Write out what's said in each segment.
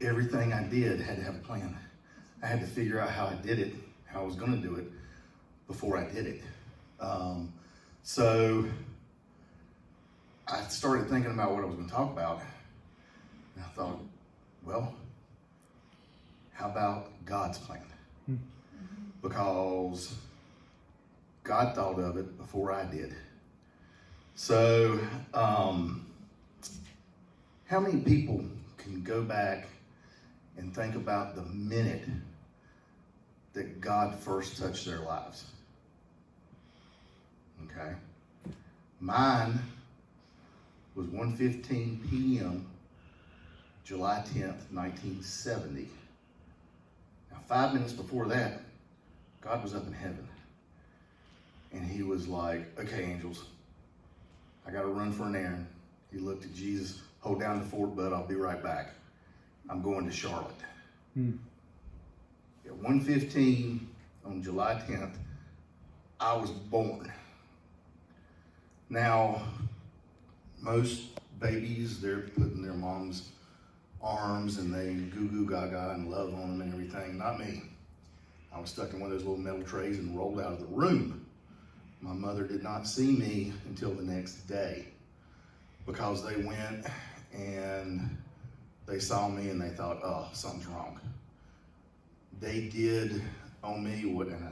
Everything I did had to have a plan. I had to figure out how I did it, how I was going to do it before I did it. So I started thinking about what I was going to talk about. And I thought, well, how about God's plan? Because God thought of it before I did. So, how many people can go back and think about the minute that God first touched their lives? Okay. Mine was 1:15 p.m., July 10th, 1970. Now, 5 minutes before that, God was up in heaven. And he was like, okay, angels, I got to run for an errand. He looked at Jesus, hold down the fort, bud, I'll be right back. I'm going to Charlotte. At 1:15 on July 10th, I was born. Now, most babies, they're put in their mom's arms and they goo goo gaga and love on them and everything. Not me. I was stuck in one of those little metal trays and rolled out of the room. My mother did not see me until the next day because they went and they saw me and they thought, oh, something's wrong. They did on me what, and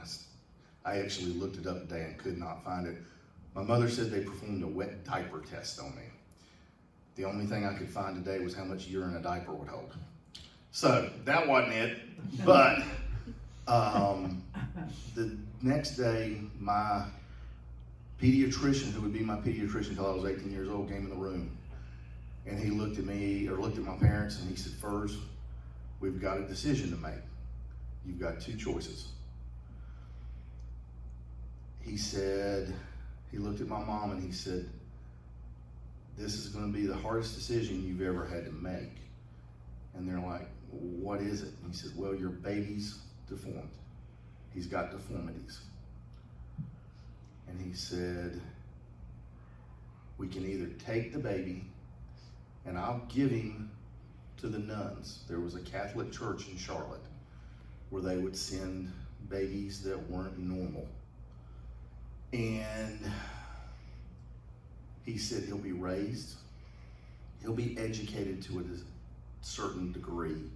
I actually looked it up today and could not find it. My mother said they performed a wet diaper test on me. The only thing I could find today was how much urine a diaper would hold. So that wasn't it, but the next day, my pediatrician, who would be my pediatrician until I was 18 years old, came in the room. And he looked at me, or looked at my parents, and he said, Furr, we've got a decision to make. You've got two choices. He said, he looked at my mom and he said, this is going to be the hardest decision you've ever had to make. And they're like, what is it? And he said, well, your baby's deformed. He's got deformities. And he said, we can either take the baby and I'll give him to the nuns. There was a Catholic church in Charlotte where they would send babies that weren't normal. And he said he'll be raised, he'll be educated to a certain degree.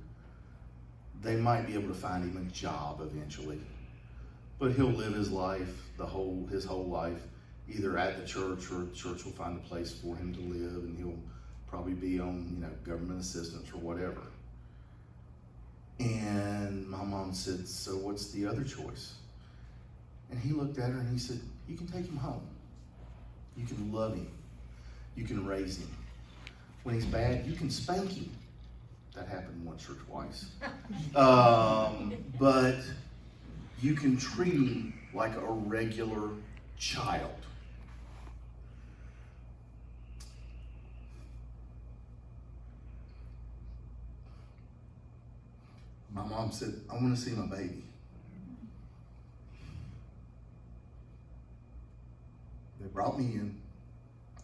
They might be able to find him a job eventually, but he'll live his life, his whole life, either at the church or the church will find a place for him to live, and he'll probably be on, government assistance or whatever. And my mom said, so what's the other choice? And he looked at her and he said, you can take him home. You can love him. You can raise him. When he's bad, you can spank him. That happened once or twice. But you can treat him like a regular child. My mom said, I want to see my baby. They brought me in,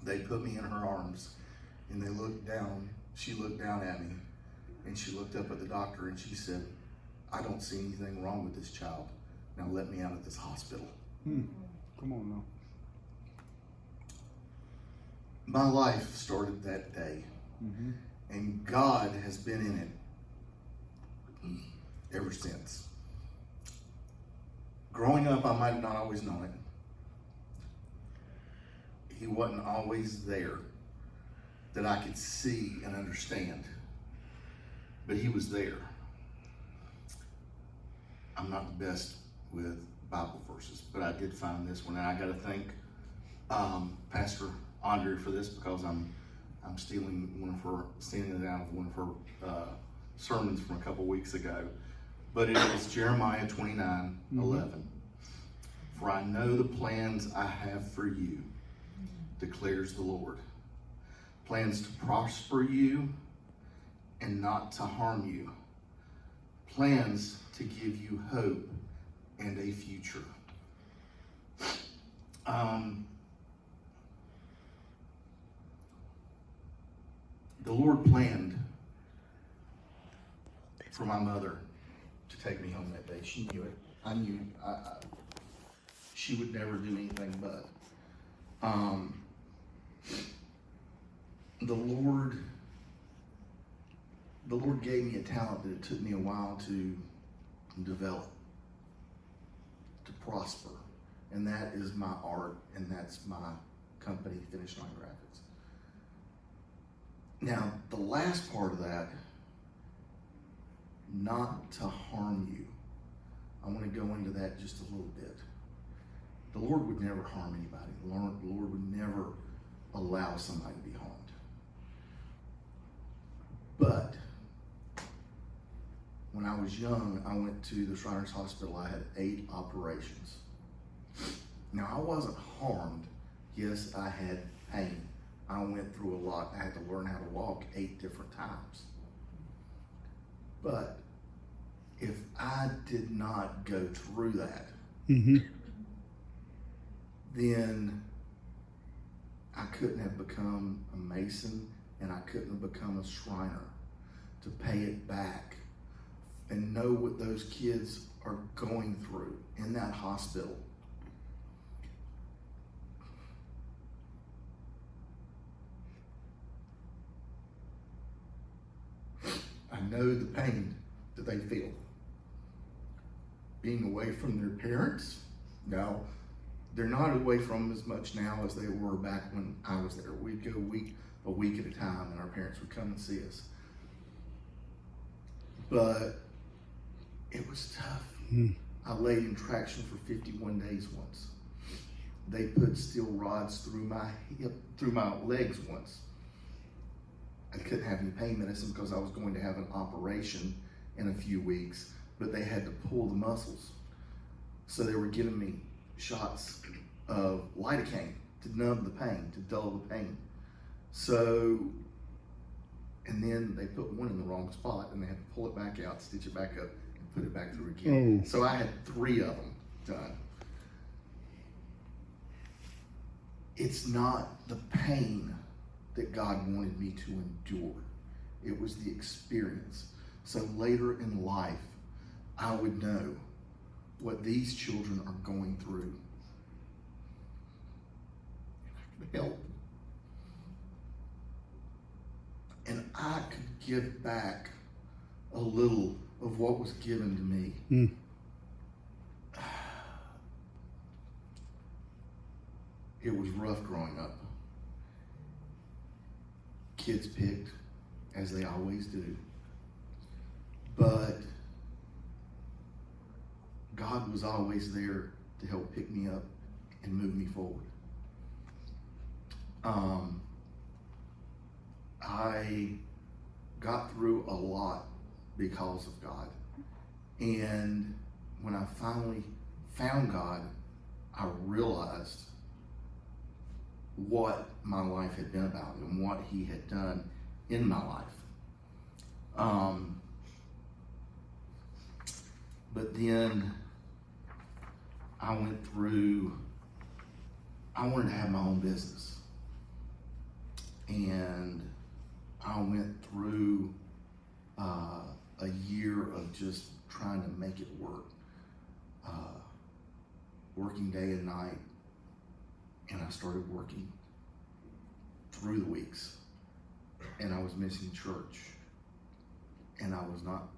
they put me in her arms, and they looked down, she looked down at me, and she looked up at the doctor and she said, I don't see anything wrong with this child. Now let me out of this hospital. Come on now. My life started that day, and God has been in it ever since. Growing up, I might have not always known it. He wasn't always there that I could see and understand, but he was there. I'm not the best with Bible verses, but I did find this one, and I got to thank Pastor Andre for this because I'm stealing it out of one of her sermons from a couple weeks ago. But it is Jeremiah 29:11. For I know the plans I have for you, declares the Lord. Plans to prosper you and not to harm you. Plans to give you hope and a future. the Lord planned for my mother to take me home that day. She knew it. I knew she would never do anything but. The Lord gave me a talent that it took me a while to develop, to prosper. And that is my art, and that's my company, Finish Line Graphics. Now, the last part of that, not to harm you. I want to go into that just a little bit. The Lord would never harm anybody. The Lord would never allow somebody to be harmed. But when I was young, I went to the Shriners Hospital. I had 8 operations. Now, I wasn't harmed. Yes, I had pain. I went through a lot. I had to learn how to walk 8 different times. But if I did not go through that, then I couldn't have become a mason, and I couldn't have become a Shriner to pay it back and know what those kids are going through in that hospital. I know the pain that they feel. Being away from their parents. Now, they're not away from them as much now as they were back when I was there. We'd go a week at a time, and our parents would come and see us. But it was tough. I laid in traction for 51 days once. They put steel rods through my legs once. I couldn't have any pain medicine because I was going to have an operation in a few weeks, but they had to pull the muscles. So they were giving me shots of lidocaine to numb the pain, to dull the pain. So, and then they put one in the wrong spot, and they had to pull it back out, stitch it back up, and put it back through again. So I had 3 of them done. It's not the pain that God wanted me to endure. It was the experience. So later in life, I would know what these children are going through. And I could help. And I could give back a little of what was given to me. It was rough growing up. Kids picked, as they always do. But God was always there to help pick me up and move me forward. I got through a lot because of God. And when I finally found God, I realized what my life had been about and what He had done in my life. But then I wanted to have my own business. And I went through a year of just trying to make it work. Working day and night. And I started working through the weeks. And I was missing church. And I was not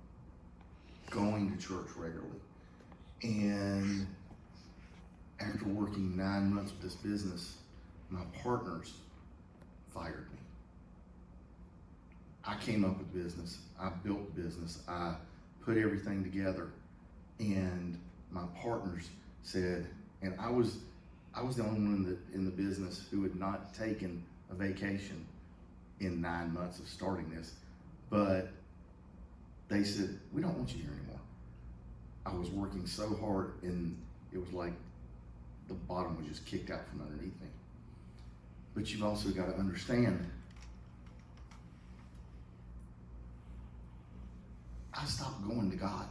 going to church regularly. And after working 9 months with this business, my partners fired me. I came up with business. I built business. I put everything together. And my partners said, and I was the only one in the business who had not taken a vacation in 9 months of starting this. But they said, we don't want you here anymore. I was working so hard, and it was like the bottom was just kicked out from underneath me. But you've also got to understand, I stopped going to God.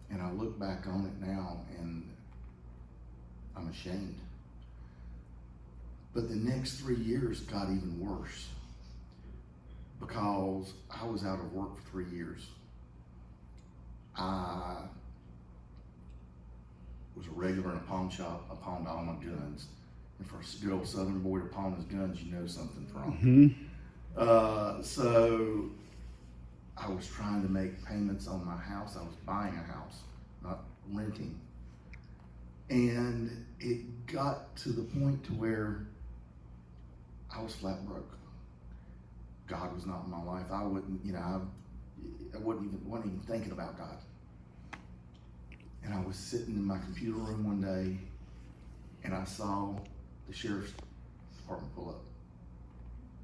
And I look back on it now, and I'm ashamed. But the next 3 years got even worse. because I was out of work for 3 years. I was a regular in a pawn shop. I pawned all my guns. And for a good old Southern boy to pawn his guns, you know something's wrong. So I was trying to make payments on my house. I was buying a house, not renting. And it got to the point to where I was flat broke. God was not in my life. I wouldn't, I wasn't even thinking about God. And I was sitting in my computer room one day, and I saw the sheriff's department pull up.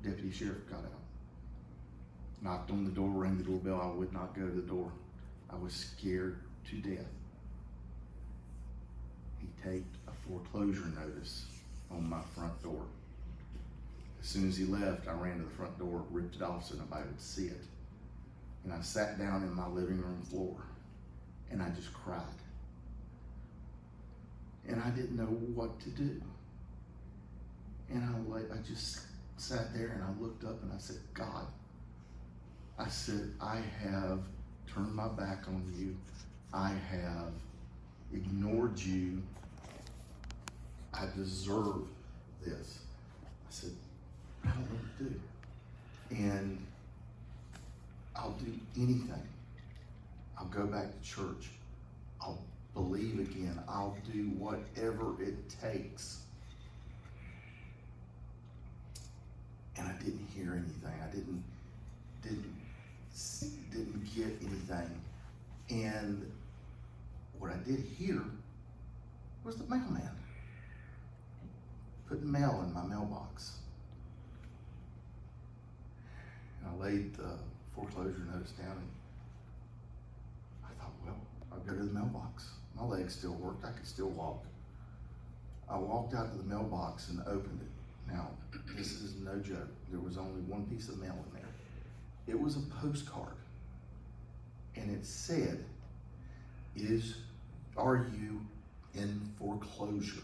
Deputy sheriff got out, knocked on the door, rang the doorbell. I would not go to the door. I was scared to death. He taped a foreclosure notice on my front door. As soon as he left, I ran to the front door, ripped it off so nobody would see it. And I sat down in my living room floor, and I just cried. And I didn't know what to do. And I just sat there and I looked up and I said, God, I said, I have turned my back on you. I have ignored you. I deserve this. I said, I don't know what to do. And I'll do anything. I'll go back to church. I'll believe again. I'll do whatever it takes. And I didn't hear anything. I didn't get anything. And what I did hear was the mailman putting mail in my mailbox. And I laid the foreclosure notice down, and I thought, well, I'll go to the mailbox. My legs still worked. I could still walk. I walked out to the mailbox and opened it. Now, this is no joke. There was only one piece of mail in there. It was a postcard. And it said, are you in foreclosure?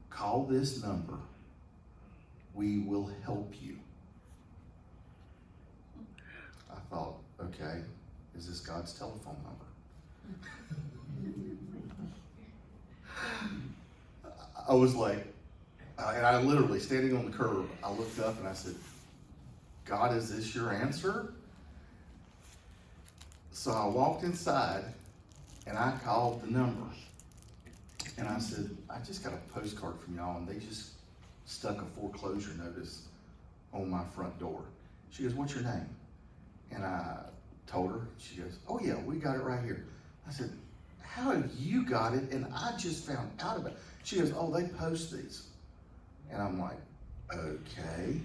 Call this number. We will help you. I thought, okay, is this God's telephone number? I was like, and I literally, standing on the curb, I looked up and I said, God, is this your answer? So I walked inside and I called the number. And I said, I just got a postcard from y'all, and they just stuck a foreclosure notice on my front door. She goes, what's your name? And I told her. She goes, oh yeah, we got it right here. I said, how have you got it? And I just found out about it. She goes, oh, they post these. And I'm like, okay.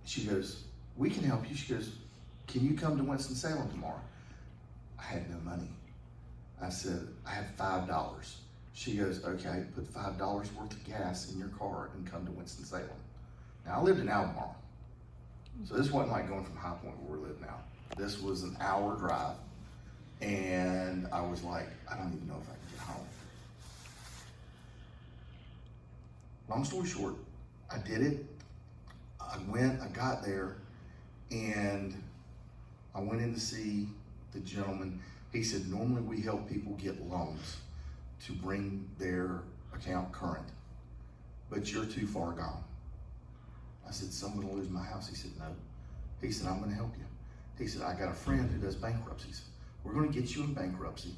She goes, we can help you. She goes, can you come to Winston-Salem tomorrow? I had no money. I said, I have $5. She goes, okay, put $5 worth of gas in your car and come to Winston-Salem. Now, I lived in Albemarle. So this wasn't like going from High Point where we live now. This was an hour drive. And I was like, I don't even know if I can get home. Long story short, I did it. I got there, and I went in to see the gentleman. He said, normally we help people get loans to bring their account current, but you're too far gone. I said, so I'm gonna lose my house? He said, no. He said, I'm gonna help you. He said, I got a friend who does bankruptcies. We're gonna get you in bankruptcy.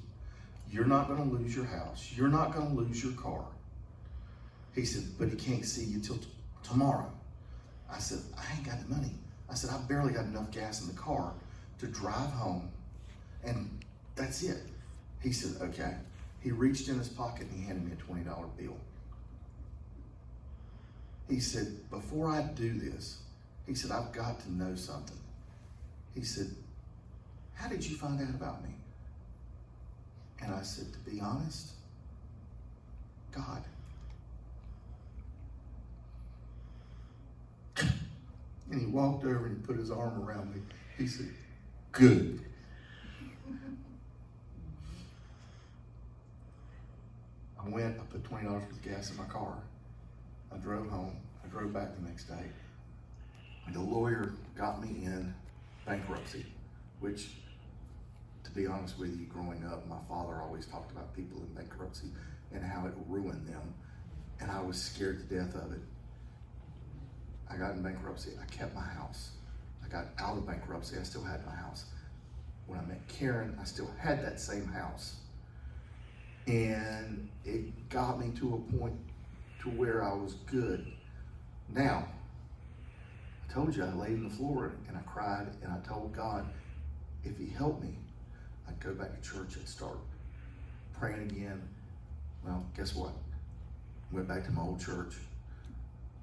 You're not gonna lose your house. You're not gonna lose your car. He said, but he can't see you till tomorrow. I said, I ain't got the money. I said, I barely got enough gas in the car to drive home, and that's it. He said, okay. He reached in his pocket and he handed me a $20 bill. He said, before I do this, he said, I've got to know something. He said, how did you find out about me? And I said, to be honest, God. And he walked over and he put his arm around me. He said, good. I put $20 worth of gas in my car. I drove home. I drove back the next day. The lawyer got me in bankruptcy, which, to be honest with you, growing up, my father always talked about people in bankruptcy and how it ruined them, and I was scared to death of it. I got in bankruptcy, I kept my house. I got out of bankruptcy, I still had my house. When I met Karen, I still had that same house. And it got me to a point to where I was good. Now, I told you I laid on the floor and I cried and I told God, if he helped me, I'd go back to church and start praying again. Well, guess what? Went back to my old church,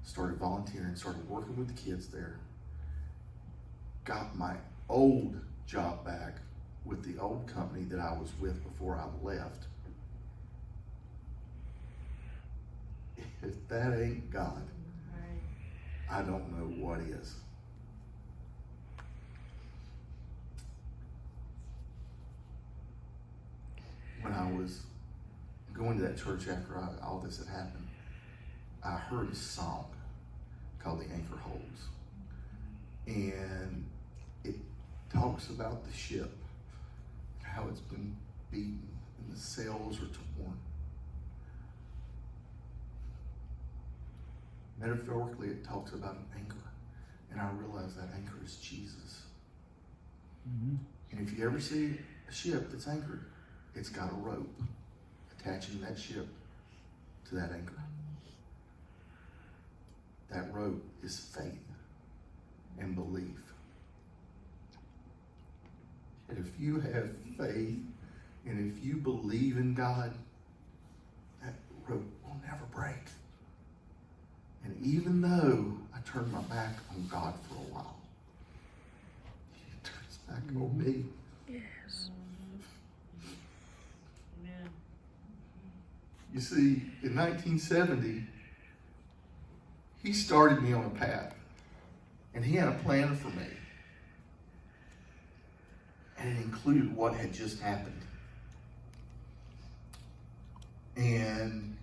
started volunteering, started working with the kids there, got my old job back with the old company that I was with before I left. If that ain't God, I don't know what is. When I was going to that church after all this had happened, I heard a song called The Anchor Holds. And it talks about the ship, how it's been beaten and the sails are torn. Metaphorically, it talks about an anchor. And I realize that anchor is Jesus. Mm-hmm. And if you ever see a ship that's anchored, it's got a rope attaching that ship to that anchor. That rope is faith and belief. And if you have faith and if you believe in God, that rope will never break. And even though I turned my back on God for a while, he turns back on me. Yes. Amen. You see, in 1970, he started me on a path, and he had a plan for me. And it included what had just happened. And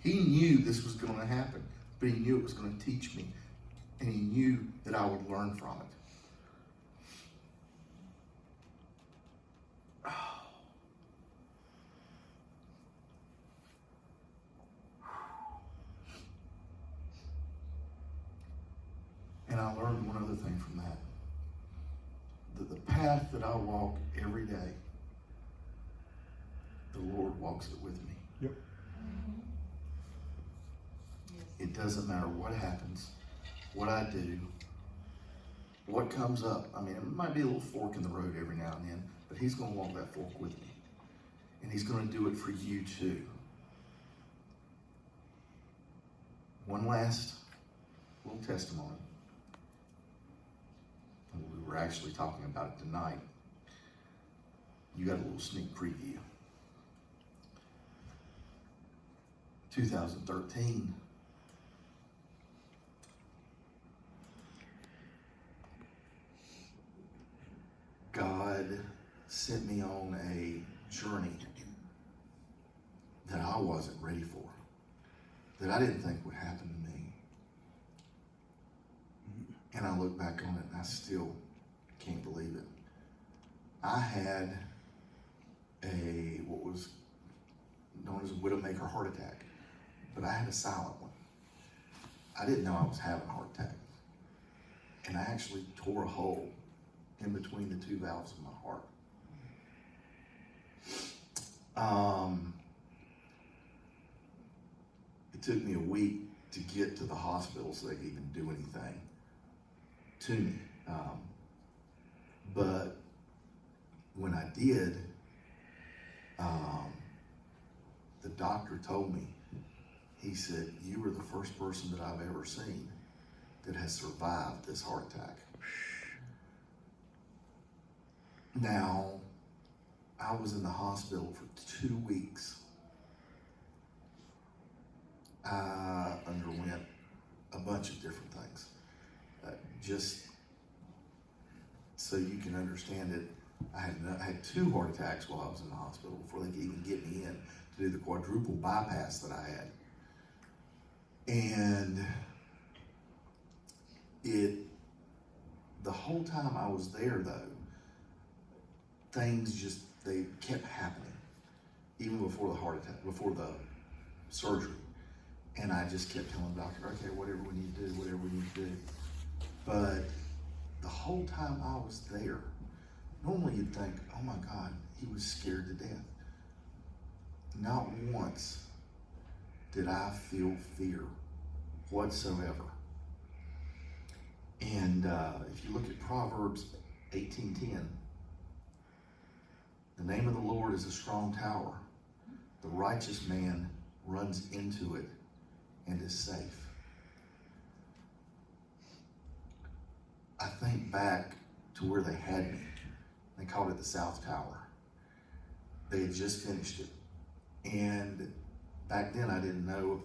he knew this was going to happen, but he knew it was going to teach me, and he knew that I would learn from it. And I learned one other thing from that. That the path that I walk every day, the Lord walks it with me. Yep. It doesn't matter what happens, what I do, what comes up. I mean, it might be a little fork in the road every now and then, but he's going to walk that fork with me. And he's going to do it for you too. One last little testimony. We were actually talking about it tonight. You got a little sneak preview. 2013. God sent me on a journey that I wasn't ready for, that I didn't think would happen to me. And I look back on it and I still can't believe it. I had what was known as a widowmaker heart attack, but I had a silent one. I didn't know I was having a heart attack. And I actually tore a hole in between the two valves of my heart. It took me a week to get to the hospital so they could even do anything to me. But when I did, the doctor told me, he said, you were the first person that I've ever seen that has survived this heart attack. Now, I was in the hospital for 2 weeks. I underwent a bunch of different things. Just so you can understand it, I had 2 heart attacks while I was in the hospital before they could even get me in to do the quadruple bypass that I had. And whole time I was there though, things just, they kept happening. Even before the heart attack, before the surgery. And I just kept telling the doctor, okay, whatever we need to do, whatever we need to do. But the whole time I was there, normally you'd think, oh my God, he was scared to death. Not once did I feel fear whatsoever. And if you look at Proverbs 18:10, the name of the Lord is a strong tower. The righteous man runs into it and is safe. I think back to where they had me. They called it the South Tower. They had just finished it. And back then I didn't know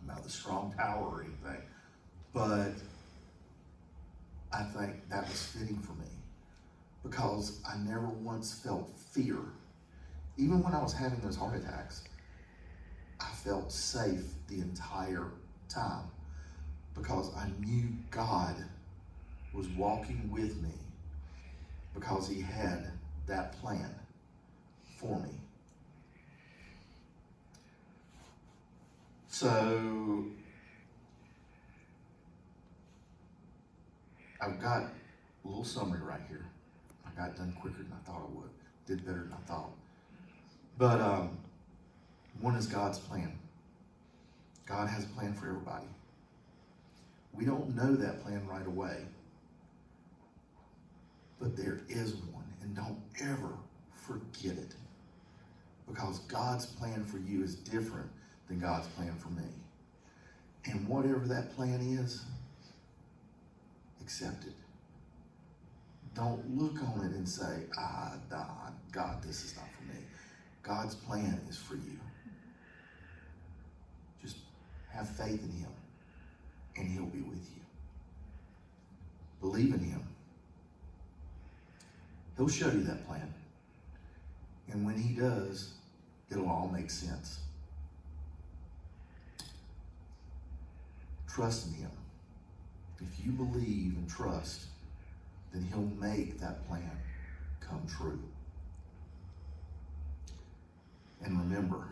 about the strong tower or anything. But I think that was fitting for me because I never once felt fear. Even when I was having those heart attacks, I felt safe the entire time because I knew God was walking with me because he had that plan for me. So I've got a little summary right here. I got done quicker than I thought I would. Did better than I thought. But one is God's plan. God has a plan for everybody. We don't know that plan right away, but there is one, and don't ever forget it, because God's plan for you is different than God's plan for me. And whatever that plan is, accept it. Don't look on it and say, God, this is not for me. God's plan is for you. Just have faith in him, and he'll be with you. Believe in him. He'll show you that plan. And when he does, it'll all make sense. Trust in him. If you believe and trust, then he'll make that plan come true. And remember,